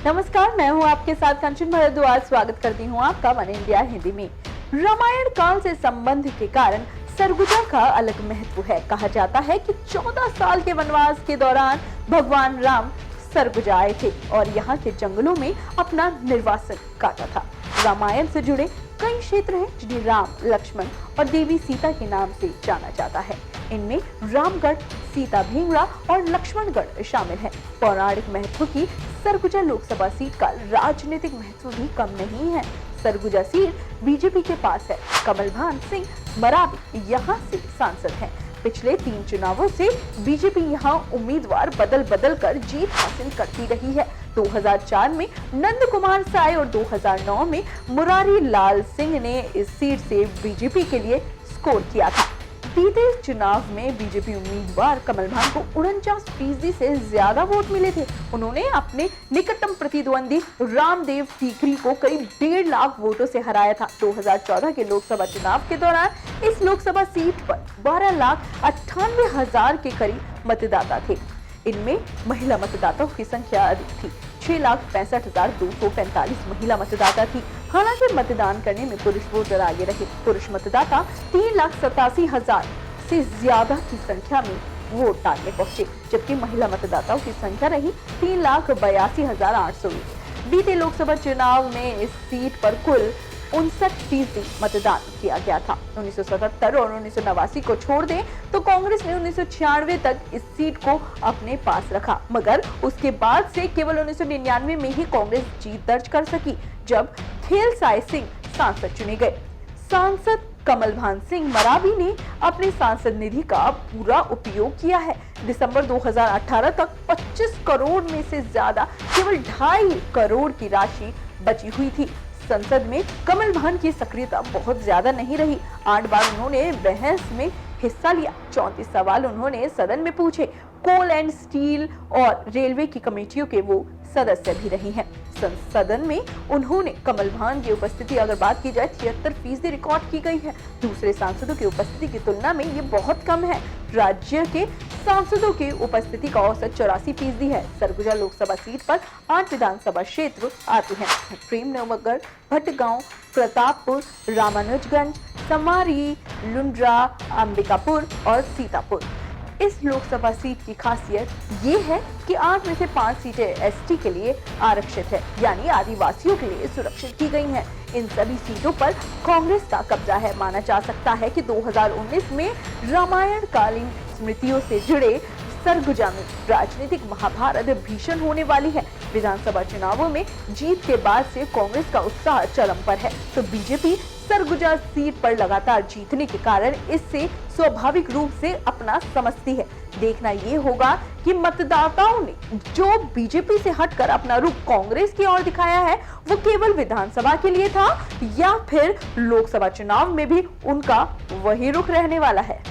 नमस्कार, मैं हूं आपके साथ कंचन भारद्वाज। स्वागत करती हूं आपका वन इंडिया हिंदी में। रामायण काल से संबंध के कारण सरगुजा का अलग महत्व है। कहा जाता है कि 14 साल के वनवास के दौरान भगवान राम सरगुजा आए थे और यहाँ के जंगलों में अपना निर्वासन काटा था। रामायण से जुड़े कई क्षेत्र हैं जिन्हें राम, लक्ष्मण और देवी सीता के नाम से जाना जाता है। इनमें रामगढ़, सीता भींगड़ा और लक्ष्मणगढ़ शामिल है। पौराणिक महत्व की सरगुजा लोकसभा सीट का राजनीतिक महत्व भी कम नहीं है। सरगुजा सीट बीजेपी के पास है। कमलभान सिंह मरावी यहाँ से सांसद हैं। पिछले 3 चुनावों से बीजेपी यहाँ उम्मीदवार बदल बदल कर जीत हासिल करती रही है। 2004 में नंद कुमार साय और 2009 में मुरारी लाल सिंह ने इस सीट से बीजेपी के लिए स्कोर किया था। बीते चुनाव में बीजेपी उम्मीदवार कमलभान को 49% से ज्यादा वोट मिले थे। उन्होंने अपने निकटतम प्रतिद्वंदी रामदेव तीखरी को करीब 1.5 लाख वोटों से हराया था। 2014 के लोकसभा चुनाव के दौरान इस लोकसभा सीट पर 12,98,000 के करीब मतदाता थे। इनमें महिला मतदाताओं की संख्या अधिक थी। 6,65,245 महिला मतदाता थी। हालांकि मतदान करने में पुरुष वोटर आगे रहे। पुरुष मतदाता 3,87,000 से ज्यादा की संख्या में वोट डालने पहुंचे, जबकि महिला मतदाताओं की संख्या रही 3,82,800। बीते लोकसभा चुनाव में इस सीट पर कुल 59% मतदान किया गया था। 1977 और 1989 को छोड़ दें तो कांग्रेस ने 1996 तक इस सीट को अपने पास रखा, मगर उसके बाद से केवल 1999 में ही कांग्रेस जीत दर्ज कर सकी, जब खेलसाय सिंह सांसद चुने गए। सांसद कमलभान सिंह मरावी ने अपने सांसद निधि का पूरा उपयोग किया है। दिसंबर 2018 तक 25 करोड़ में से ज्यादा केवल 2.5 करोड़ की राशि बची हुई थी। संसद में कमलभान की सक्रियता बहुत ज्यादा नहीं रही। 8 बार उन्होंने बहस में हिस्सा लिया। 34 सवाल उन्होंने सदन में पूछे। कोल एंड स्टील और रेलवे की कमेटियों के वो सदस्य भी रही हैं। सदन में उन्होंने कमलभान की उपस्थिति अगर बात की जाए 73% रिकॉर्ड की गई है। दूसरे सांसदों की उपस्थिति की तुलना में ये बहुत कम है। राज्य के सांसदों की उपस्थिति का औसत 84% है। सरगुजा लोकसभा सीट पर 8 विधानसभा क्षेत्र आते हैं: प्रेमनगर, भटगांव, प्रतापपुर, रामानुजगंज, समारी, लुंड्रा, अंबिकापुर और सीतापुर। इस लोकसभा सीट की खासियत ये है कि 8 में से 5 सीटें एसटी के लिए आरक्षित है, यानी आदिवासियों के लिए सुरक्षित की गई हैं। इन सभी सीटों पर कांग्रेस का कब्जा है। माना जा सकता है कि 2019 में रामायण कालीन स्मृतियों से जुड़े सरगुजा में राजनीतिक महाभारत भीषण होने वाली है। विधानसभा चुनावों में जीत के बाद से कांग्रेस का उत्साह चरम पर है, तो बीजेपी सरगुजा सीट पर लगातार जीतने के कारण इससे स्वाभाविक रूप से अपना समझती है। देखना ये होगा कि मतदाताओं ने जो बीजेपी से हटकर अपना रुख कांग्रेस की ओर दिखाया है वो केवल विधानसभा के लिए था या फिर लोकसभा चुनाव में भी उनका वही रुख रहने वाला है।